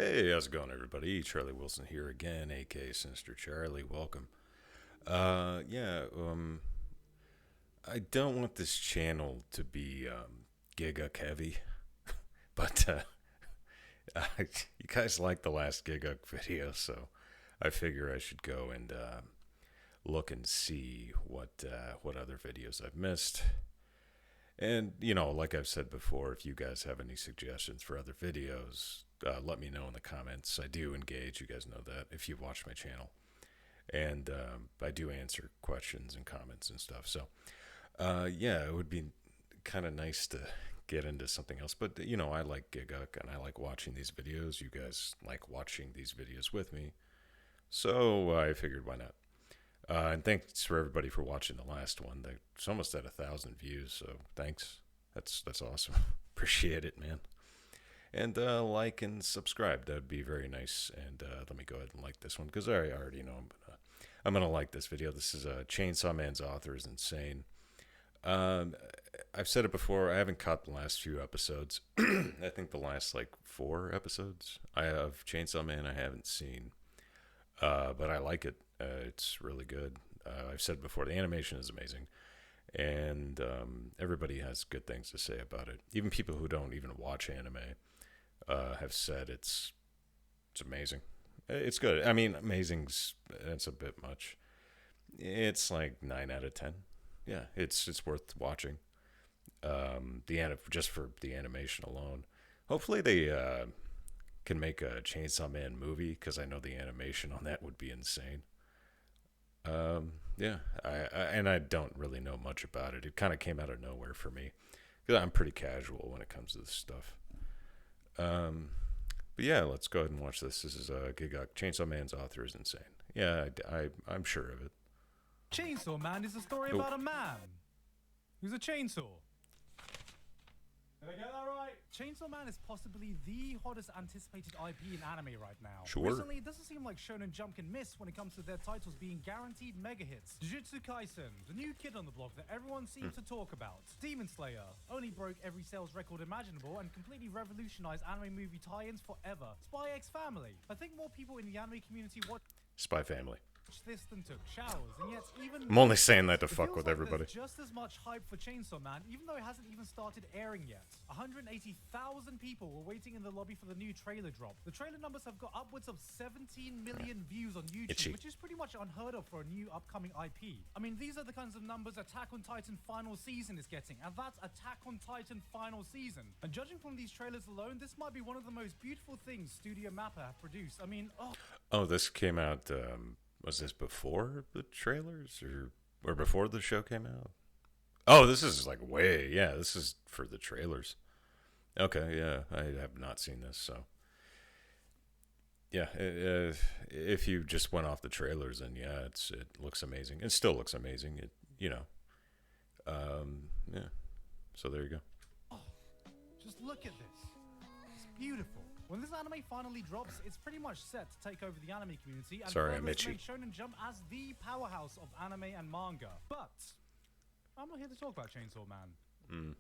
Hey, how's it going, everybody? Charlie Wilson here again, aka Sinister Charlie. Welcome. Yeah, I don't want this channel to be Gigguk heavy, but you guys liked the last Gigguk video, so I figure I should go and look and see what other videos I've missed. And, like I've said before, if you guys have any suggestions for other videos, let me know in the comments. I do engage, you guys know that, if you've watched my channel. And I do answer questions and comments and stuff. So, yeah, it would be kind of nice to get into something else. But, I like Gigguk and I like watching these videos. You guys like watching these videos with me. So I figured, why not? And thanks for everybody for watching the last one. It's almost at 1,000 views, so thanks. That's awesome. Appreciate it, man. And like and subscribe. That'd be very nice. And let me go ahead and like this one because I already know I'm gonna like this video. This is Chainsaw Man's author is insane. I've said it before. I haven't caught the last few episodes. I think the last like 4 episodes I have Chainsaw Man I haven't seen, but I like it. It's really good. I've said before, the animation is amazing, and everybody has good things to say about it. Even people who don't even watch anime have said it's amazing. It's good. I mean, amazing's that's a bit much. It's like 9 out of 10. Yeah, it's worth watching. Just for the animation alone. Hopefully they can make a Chainsaw Man movie because I know the animation on that would be insane. Yeah, I don't really know much about it. It kind of came out of nowhere for me because I'm pretty casual when it comes to this stuff. But yeah, let's go ahead and watch this. This is Gigguk. Chainsaw Man's author is insane. Yeah, I'm sure of it. Chainsaw Man is a story about a man who's a chainsaw. Did I get that right? Chainsaw Man is possibly the hottest anticipated IP in anime right now. Sure. Recently, it doesn't seem like Shonen Jump can miss when it comes to their titles being guaranteed mega hits. Jujutsu Kaisen, the new kid on the block that everyone seems to talk about. Demon Slayer, only broke every sales record imaginable and completely revolutionized anime movie tie-ins forever. Spy X Family. I think more people in the anime community watch Spy Family. this than took showers, and yet even I'm only saying that to it fuck feels with like everybody. there's just as much hype for Chainsaw Man, even though it hasn't even started airing yet. 180,000 people were waiting in the lobby for the new trailer drop. The trailer numbers have got upwards of 17 million views on YouTube, Itchy. which is pretty much unheard of for a new upcoming IP. I mean, these are the kinds of numbers Attack on Titan Final Season is getting, and that's Attack on Titan Final Season. And judging from these trailers alone, this might be one of the most beautiful things Studio Mappa have produced. I mean, Oh, this came out. Was this before the trailers or before the show came out? Oh, this is like way. Yeah, this is for the trailers. Okay, yeah, I have not seen this, so yeah. If you just went off the trailers, then yeah, it looks amazing. It still looks amazing. Yeah. So there you go. just look at this. It's beautiful. When this anime finally drops, it's pretty much set to take over the anime community and Sorry, I'm further itchy. make Shonen Jump as the powerhouse of anime and manga. But I'm not here to talk about Chainsaw Man.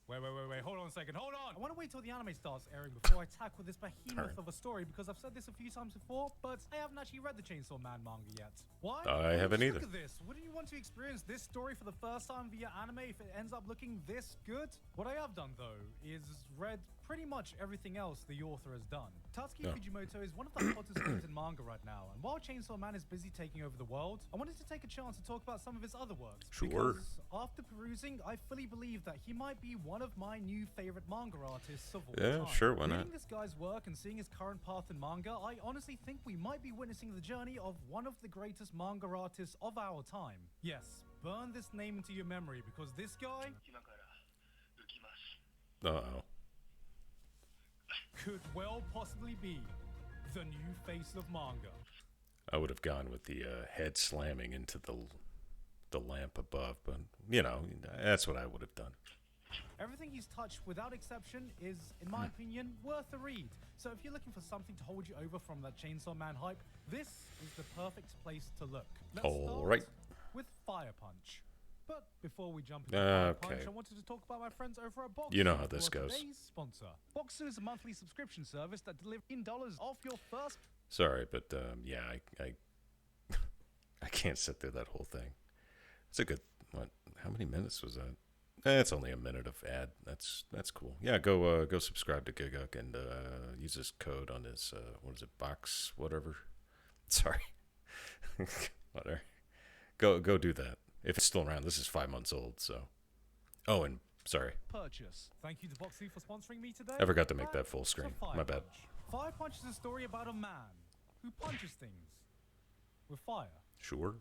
Wait, hold on a second, hold on! I want to wait till the anime starts airing before I tackle this behemoth of a story because I've said this a few times before, but I haven't actually read the Chainsaw Man manga yet. Why? I haven't either. Look at this. Wouldn't you want to experience this story for the first time via anime if it ends up looking this good? What I have done, though, is read pretty much everything else the author has done. Tatsuki Fujimoto is one of the hottest names in manga right now, and while Chainsaw Man is busy taking over the world, I wanted to take a chance to talk about some of his other works. Sure. Because after perusing, I fully believe that he might be one of my new favorite manga artists of all time. Yeah, sure, why not? Reading this guy's work and seeing his current path in manga, I honestly think we might be witnessing the journey of one of the greatest manga artists of our time. Yes, burn this name into your memory because this guy Uh-oh. could well possibly be the new face of manga. I would have gone with the head slamming into the lamp above, but that's what I would have done. Everything he's touched, without exception, is, in my opinion, worth a read. So if you're looking for something to hold you over from that Chainsaw Man hype, this is the perfect place to look. Let's All start right. with Fire Punch. But before we jump into Fire Punch, Okay. I wanted to talk about my friends over at Boxu. You know how who this are goes. Today's sponsor. Boxu is a monthly subscription service that delivers $10 off your first. Sorry, but yeah, I can't sit through that whole thing. It's a good what? How many minutes was that? It's only a minute of ad. That's cool. Yeah, go subscribe to Gigguk and use this code on his what is it, box whatever. Sorry, whatever. Go do that if it's still around. This is 5 months old, so. Oh, and sorry, Purchase. Thank you to Boxu for sponsoring me today. I forgot to make that Back full to screen. Fire My bad. Punch. Fire Punch is a story about a man who punches things with fire. Sure.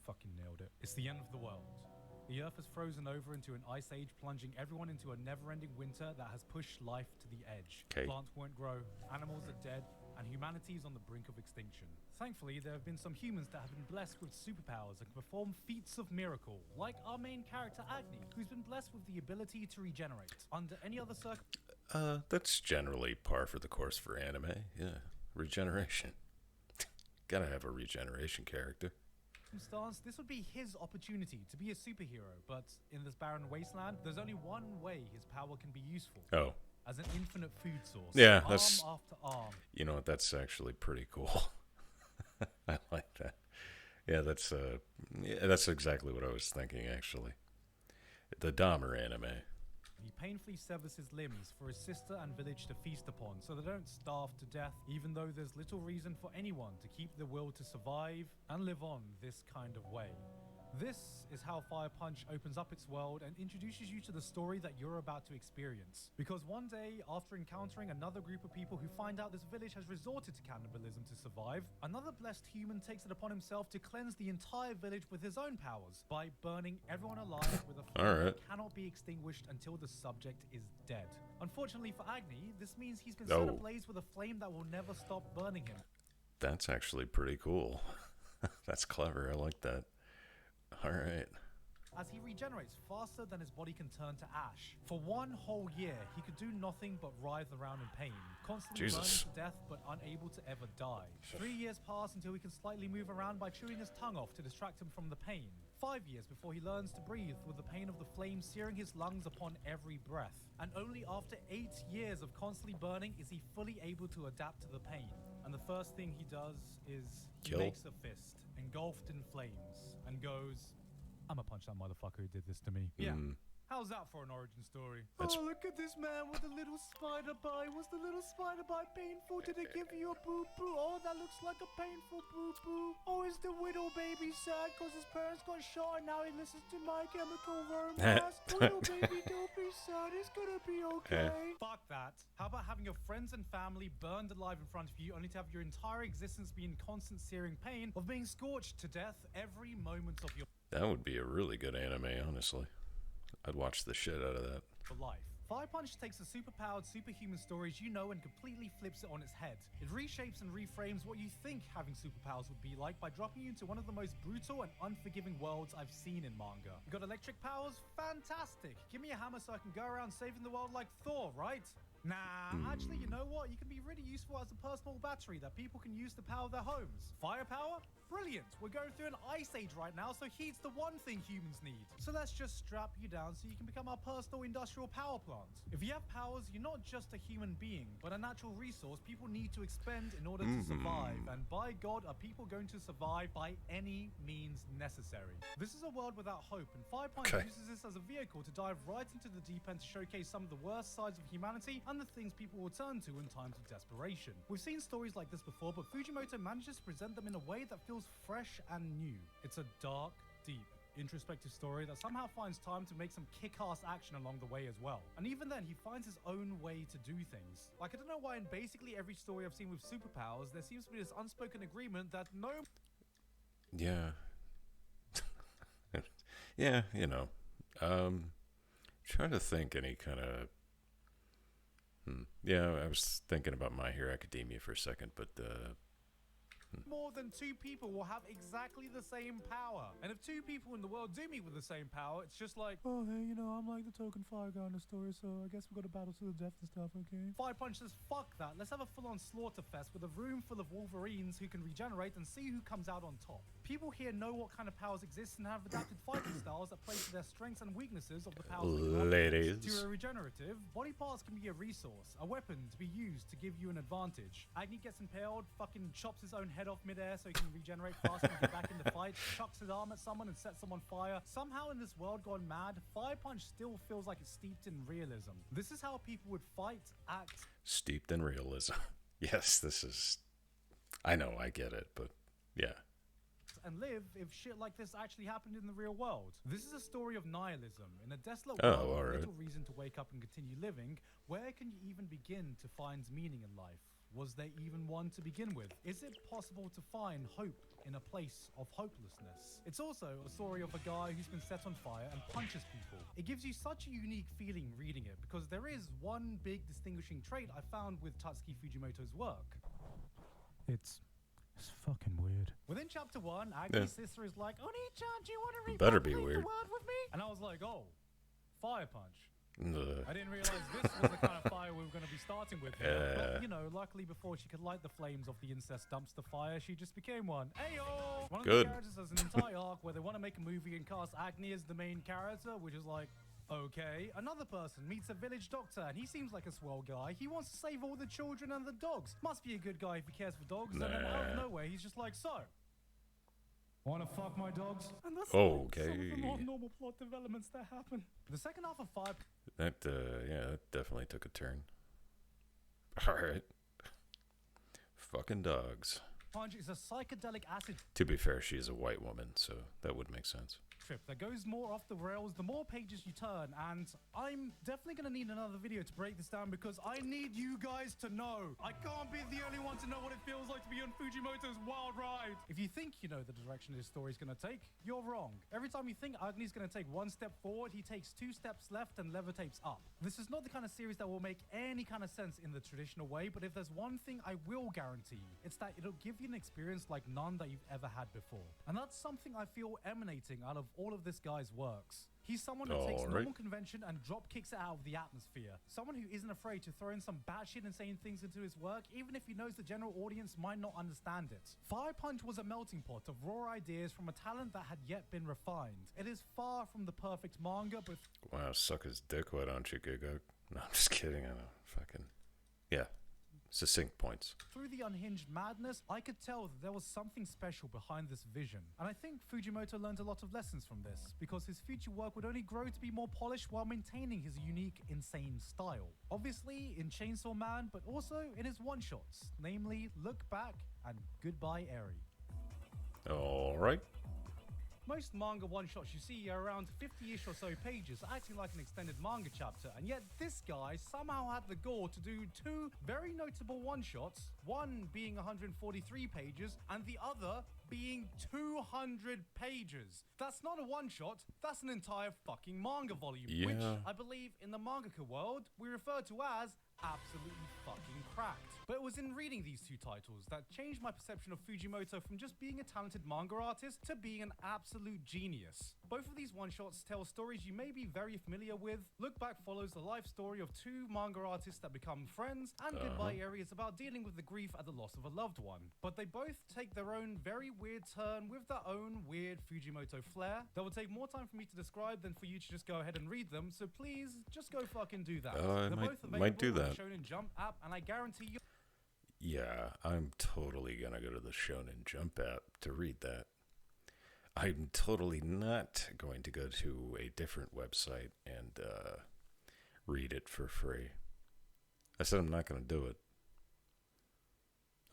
Fucking nailed it. It's the end of the world. The earth has frozen over into an ice age, plunging everyone into a never-ending winter that has pushed life to the edge. 'Kay. Plants won't grow, animals are dead, and humanity is on the brink of extinction. Thankfully, there have been some humans that have been blessed with superpowers and can perform feats of miracle, like our main character Agni, who's been blessed with the ability to regenerate. Under any other That's generally par for the course for anime. Yeah, regeneration. Gotta have a regeneration character. circumstance, this would be his opportunity to be a superhero, but in this barren wasteland, there's only one way his power can be useful. Oh, As an infinite food source. Yeah, that's- arm after arm. you know what? That's actually pretty cool. I like that. Yeah, that's exactly what I was thinking. Actually, the Dahmer anime. He painfully severs his limbs for his sister and village to feast upon, so they don't starve to death, even though there's little reason for anyone to keep the will to survive and live on this kind of way. This is how Fire Punch opens up its world and introduces you to the story that you're about to experience. Because one day, after encountering another group of people who find out this village has resorted to cannibalism to survive, another blessed human takes it upon himself to cleanse the entire village with his own powers by burning everyone alive with a flame Alright. that cannot be extinguished until the subject is dead. Unfortunately for Agni, this means he's been set Oh. ablaze with a flame that will never stop burning him. That's actually pretty cool. That's clever. I like that. All right. As he regenerates faster than his body can turn to ash. For one whole year, he could do nothing but writhe around in pain, constantly Jesus. burning to death but unable to ever die. 3 years pass until he can slightly move around by chewing his tongue off to distract him from the pain. 5 years before he learns to breathe with the pain of the flame searing his lungs upon every breath. And only after 8 years of constantly burning is he fully able to adapt to the pain. And the first thing he does is he Kill. makes a fist, engulfed in flames, and goes, "I'ma punch that motherfucker who did this to me." Yeah. How's that for an origin story? That's- Oh, look at this man with a little spider bite. Was the little spider bite painful? Did it give you a boo-boo? Oh, that looks like a painful boo-boo. Oh, is the widow baby sad because his parents got shot and now he listens to My Chemical Romance? Little baby, don't be sad. It's gonna be okay. Fuck that. How about having your friends and family burned alive in front of you only to have your entire existence be in constant searing pain of being scorched to death every moment of your That would be a really good anime, honestly. I'd watch the shit out of that. life. Fire Punch takes the superpowered, superhuman stories you know and completely flips it on its head. It reshapes and reframes what you think having superpowers would be like by dropping you into one of the most brutal and unforgiving worlds I've seen in manga. You got electric powers? Fantastic! Give me a hammer so I can go around saving the world like Thor, right? Nah, actually, you know what? You can be really useful as a personal battery that people can use to power their homes. Firepower? Brilliant! We're going through an ice age right now, so heat's the one thing humans need. So let's just strap you down so you can become our personal industrial power plant. If you have powers, you're not just a human being, but a natural resource people need to expend in order to survive. And by God, are people going to survive by any means necessary? This is a world without hope, and Fire Punch Okay. uses this as a vehicle to dive right into the deep end to showcase some of the worst sides of humanity and the things people will turn to in times of desperation. We've seen stories like this before, but Fujimoto manages to present them in a way that feels fresh and new. It's a dark, deep, introspective story that somehow finds time to make some kick-ass action along the way as well. And even then, he finds his own way to do things. Like, I don't know why in basically every story I've seen with superpowers, there seems to be this unspoken agreement that no Yeah. Yeah, you know. Trying to think any kind of. Yeah, I was thinking about My Hero Academia for a second, but more than two people will have exactly the same power. And if two people in the world do meet with the same power, it's just like, oh, hey, you know, I'm like the token fire guy in the story, so I guess we've got to battle to the death and stuff, okay? Fire Punch says, fuck that. Let's have a full-on slaughter fest with a room full of Wolverines who can regenerate and see who comes out on top. People here know what kind of powers exist and have adapted fighting styles that play to their strengths and weaknesses of the powers. Ladies. To a regenerative, body parts can be a resource, a weapon to be used to give you an advantage. Agni gets impaled, fucking chops his own head off midair so he can regenerate faster and get back in the fight, chucks his arm at someone and sets them on fire. Somehow in this world gone mad, Fire Punch still feels like it's steeped in realism. This is how people would fight, act. Steeped in realism. Yes, this is... I know, I get it, but yeah. And live if shit like this actually happened in the real world. This is a story of nihilism. In a desolate world with little reason to wake up and continue living, where can you even begin to find meaning in life? Was there even one to begin with? Is it possible to find hope in a place of hopelessness? It's also a story of a guy who's been set on fire and punches people. It gives you such a unique feeling reading it because there is one big distinguishing trait I found with Tatsuki Fujimoto's work. It's fucking weird. Within chapter 1, Agni's sister is like, Oni-chan, do you want to better be repopulate weird. the world with me? And I was like, oh, Fire Punch. Ugh. I didn't realize this was the kind of fire we were going to be starting with. But, you know, luckily before she could light the flames of the incest dumpster fire, she just became one. Ayo! One of the characters has an entire arc where they want to make a movie and cast Agni as the main character, which is like, okay. Another person meets a village doctor and he seems like a swell guy. He wants to save all the children and the dogs. Must be a good guy if he cares for dogs. And then out of nowhere, he's just like, so, wanna fuck my dogs? And that's okay. some of the more normal plot developments that happen. The second half of Fire... That, yeah, that definitely took a turn. Alright. Fucking dogs. Punch is a psychedelic acid... To be fair, she's a white woman, so that would make sense. Trip that goes more off the rails the more pages you turn, and I'm definitely gonna need another video to break this down because I need you guys to know. I can't be the only one to know what it feels like to be on Fujimoto's wild ride. If you think you know the direction this story's gonna take, you're wrong. Every time you think Agni's gonna take one step forward, he takes 2 steps left and levitates up. This is not the kind of series that will make any kind of sense in the traditional way, but if there's one thing I will guarantee, it's that it'll give you an experience like none that you've ever had before. And that's something I feel emanating out of all of this guy's works. He's someone who takes normal convention and drop kicks it out of the atmosphere. Someone who isn't afraid to throw in some batshit insane things into his work, even if he knows the general audience might not understand it. Fire Punch was a melting pot of raw ideas from a talent that had yet been refined. It is far from the perfect manga, but... Wow, suck his dick, why don't you, Gigguk? No, I'm just kidding, I know. Fucking... Yeah. Succinct points. Through the unhinged madness, I could tell that there was something special behind this vision. And I think Fujimoto learned a lot of lessons from this, because his future work would only grow to be more polished while maintaining his unique, insane style. Obviously in Chainsaw Man, but also in his one-shots, namely Look Back and Goodbye Eri. Alright. Most manga one-shots you see are around 50-ish or so pages, acting like an extended manga chapter, and yet this guy somehow had the gall to do 2 very notable one-shots, one being 143 pages, and the other being 200 pages. That's not a one-shot, that's an entire fucking manga volume, which I believe in the mangaka world we refer to as absolutely fucking cracked. But it was in reading these 2 titles that changed my perception of Fujimoto from just being a talented manga artist to being an absolute genius. Both of these one-shots tell stories you may be very familiar with. Look Back follows the life story of 2 manga artists that become friends, and Goodbye Eri is about dealing with the grief at the loss of a loved one. But they both take their own very weird turn with their own weird Fujimoto flair that will take more time for me to describe than for you to just go ahead and read them, so please just go fucking do that. I might do that. Shonen Jump app, and I guarantee you... Yeah, I'm totally gonna go to the Shonen Jump app to read that. I'm totally not going to go to a different website and read it for free. I said I'm not gonna do it.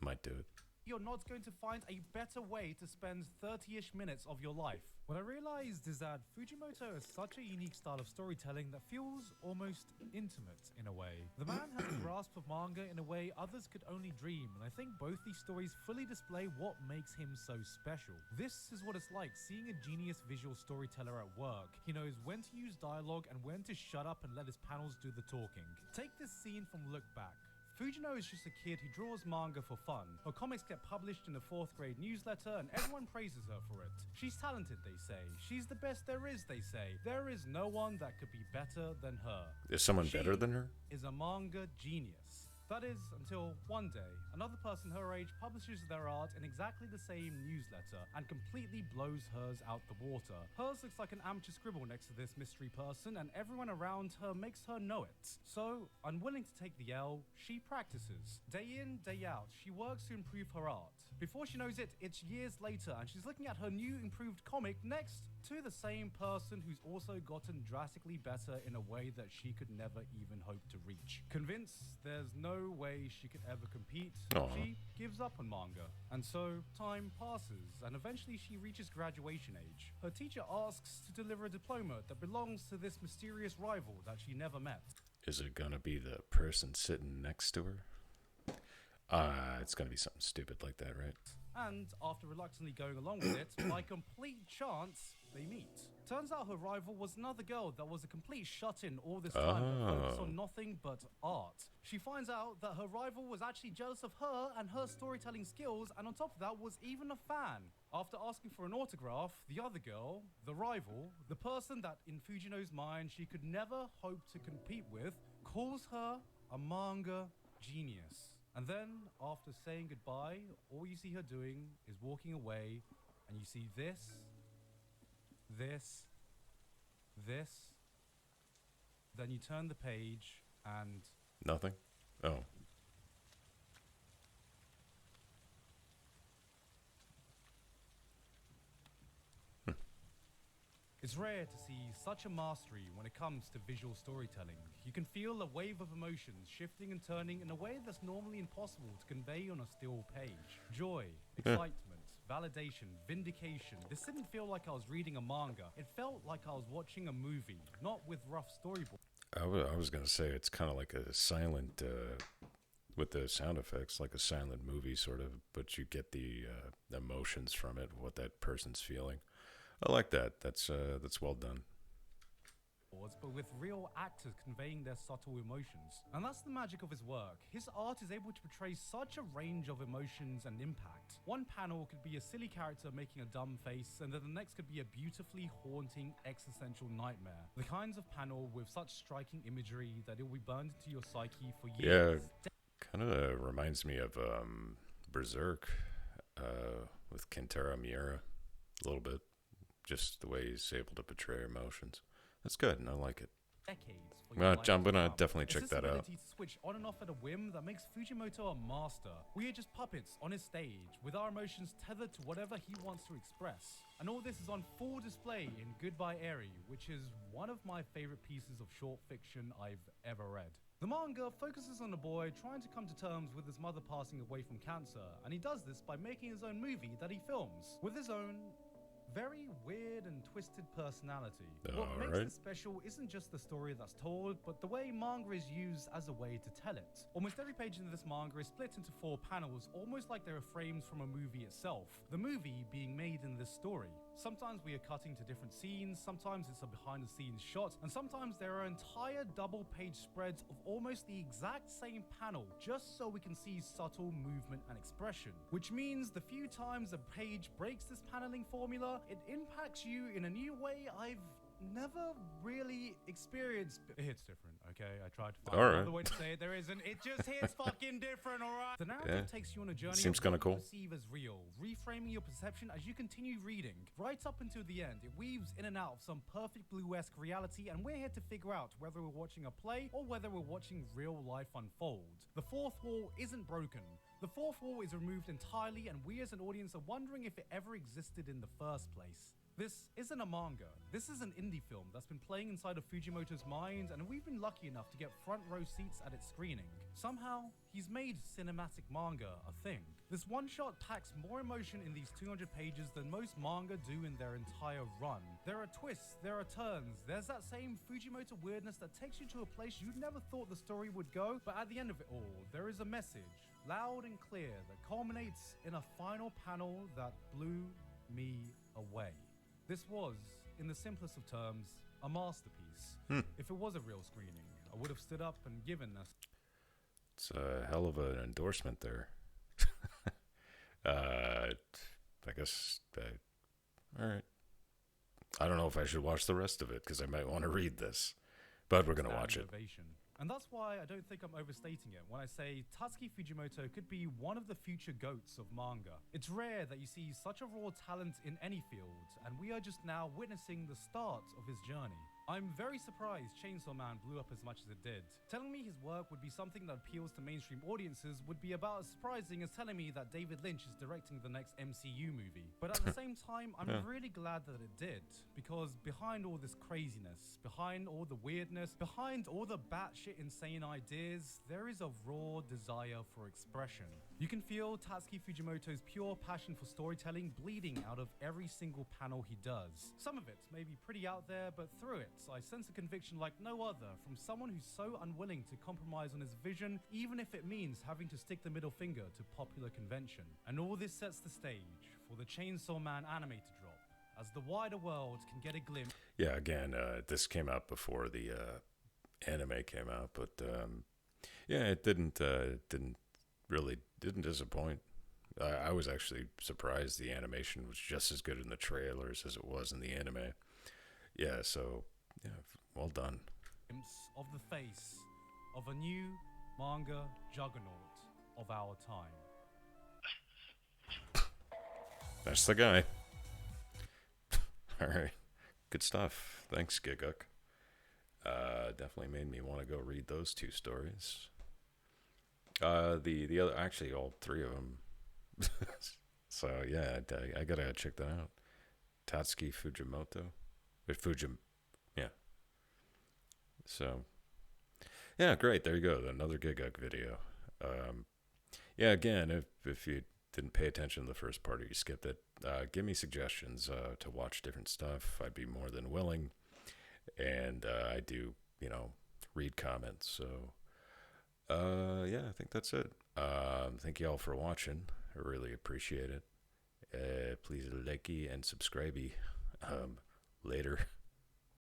I might do it. You're not going to find a better way to spend 30-ish minutes of your life. What I realized is that Fujimoto has such a unique style of storytelling that feels almost intimate in a way. The man has a grasp of manga in a way others could only dream, and I think both these stories fully display what makes him so special. This is what it's like seeing a genius visual storyteller at work. He knows when to use dialogue and when to shut up and let his panels do the talking. Take this scene from Look Back. Fujino is just a kid who draws manga for fun. Her comics get published in the 4th grade newsletter and everyone praises her for it. She's talented, they say. She's the best there is, they say. There is no one that could be better than her. Is someone better than her? Is a manga genius. That is, until one day, another person her age publishes their art in exactly the same newsletter and completely blows hers out the water. Hers looks like an amateur scribble next to this mystery person, and everyone around her makes her know it. So, unwilling to take the L, she practices. Day in, day out, she works to improve her art. Before she knows it, it's years later, and she's looking at her new improved comic next to the same person who's also gotten drastically better in a way that she could never even hope to reach. Convinced there's no way she could ever compete, she gives up on manga. And so, time passes, and eventually she reaches graduation age. Her teacher asks to deliver a diploma that belongs to this mysterious rival that she never met. Is it gonna be the person sitting next to her? It's gonna be something stupid like that, right? And after reluctantly going along with it, by complete chance, they meet. Turns out her rival was another girl that was a complete shut-in all this time that focused on nothing but art. She finds out that her rival was actually jealous of her and her storytelling skills, and on top of that was even a fan. After asking for an autograph, the other girl, the rival, the person that in Fujino's mind she could never hope to compete with, calls her a manga genius. And then, after saying goodbye, all you see her doing is walking away, and you see this, then you turn the page, and... Nothing? Oh. It's rare to see such a mastery when it comes to visual storytelling. You can feel a wave of emotions shifting and turning in a way that's normally impossible to convey on a still page. Joy, excitement, validation, vindication. This didn't feel like I was reading a manga. It felt like I was watching a movie, not with rough storyboards. I was gonna say it's kind of like a silent, with the sound effects, like a silent movie sort of, but you get the emotions from it, what that person's feeling. I like that. That's well done. But with real actors conveying their subtle emotions. And that's the magic of his work. His art is able to portray such a range of emotions and impact. One panel could be a silly character making a dumb face, and then the next could be a beautifully haunting existential nightmare. The kinds of panel with such striking imagery that it will be burned into your psyche for years. Yeah, kind of reminds me of Berserk with Kentaro Miura a little bit. Just the way he's able to portray emotions. That's good, and I like it. Decades for I'm gonna definitely check that out. It's this ability to switch on and off at a whim that makes Fujimoto a master. We are just puppets on his stage, with our emotions tethered to whatever he wants to express. And all this is on full display in Goodbye Eri, which is one of my favorite pieces of short fiction I've ever read. The manga focuses on a boy trying to come to terms with his mother passing away from cancer, and he does this by making his own movie that he films, with his own very weird and twisted personality. What makes this special isn't just the story that's told, but the way manga is used as a way to tell it. Almost every page in this manga is split into 4 panels, almost like they're frames from a movie itself, the movie being made in this story. Sometimes we are cutting to different scenes, sometimes it's a behind-the-scenes shot, and sometimes there are entire double-page spreads of almost the exact same panel, just so we can see subtle movement and expression. Which means the few times a page breaks this paneling formula, it impacts you in a new way I've never really experienced. It hits different, okay? I tried to find another way to say it. There isn't. It just hits fucking different, alright? The narrative takes you on a journey Seems kind of cool. Perceive as real, reframing your perception as you continue reading. Right up until the end, it weaves in and out of some perfect Blue-esque reality, and we're here to figure out whether we're watching a play or whether we're watching real life unfold. The fourth wall isn't broken. The fourth wall is removed entirely, and we as an audience are wondering if it ever existed in the first place. This isn't a manga. This is an indie film that's been playing inside of Fujimoto's mind, and we've been lucky enough to get front row seats at its screening. Somehow, he's made cinematic manga a thing. This one-shot packs more emotion in these 200 pages than most manga do in their entire run. There are twists, there are turns, there's that same Fujimoto weirdness that takes you to a place you never thought the story would go, but at the end of it all, there is a message, loud and clear, that culminates in a final panel that blew me away. This was, in the simplest of terms, a masterpiece. If it was a real screening, I would have stood up and given us. It's a hell of an endorsement there. I guess. All right. I don't know if I should watch the rest of it because I might want to read this, but we're gonna watch it. Innovation. And that's why I don't think I'm overstating it when I say Tatsuki Fujimoto could be one of the future goats of manga. It's rare that you see such a raw talent in any field, and we are just now witnessing the start of his journey. I'm very surprised Chainsaw Man blew up as much as it did. Telling me his work would be something that appeals to mainstream audiences would be about as surprising as telling me that David Lynch is directing the next MCU movie. But at the same time, I'm really glad that it did, because behind all this craziness, behind all the weirdness, behind all the batshit insane ideas, there is a raw desire for expression. You can feel Tatsuki Fujimoto's pure passion for storytelling bleeding out of every single panel he does. Some of it may be pretty out there, but through it, I sense a conviction like no other from someone who's so unwilling to compromise on his vision, even if it means having to stick the middle finger to popular convention. And all this sets the stage for the Chainsaw Man anime to drop, as the wider world can get a glimpse. Yeah, again, this came out before the anime came out, but yeah, it didn't disappoint. I was actually surprised the animation was just as good in the trailers as it was in the anime. Yeah, so yeah, well done. Of the face of a new manga juggernaut of our time. That's the guy. All right, good stuff. Thanks, Gigguk. Definitely made me want to go read those two stories. The other, actually, all three of them. So yeah, I gotta check that out. Tatsuki Fujimoto, yeah. So yeah, great. There you go. Another Gigguk video. Yeah, again, if you didn't pay attention to the first part or you skipped it, give me suggestions to watch different stuff. I'd be more than willing, and I do, read comments. So yeah, I think that's it. Thank you all for watching. I really appreciate it. Please likey and subscribe. Later.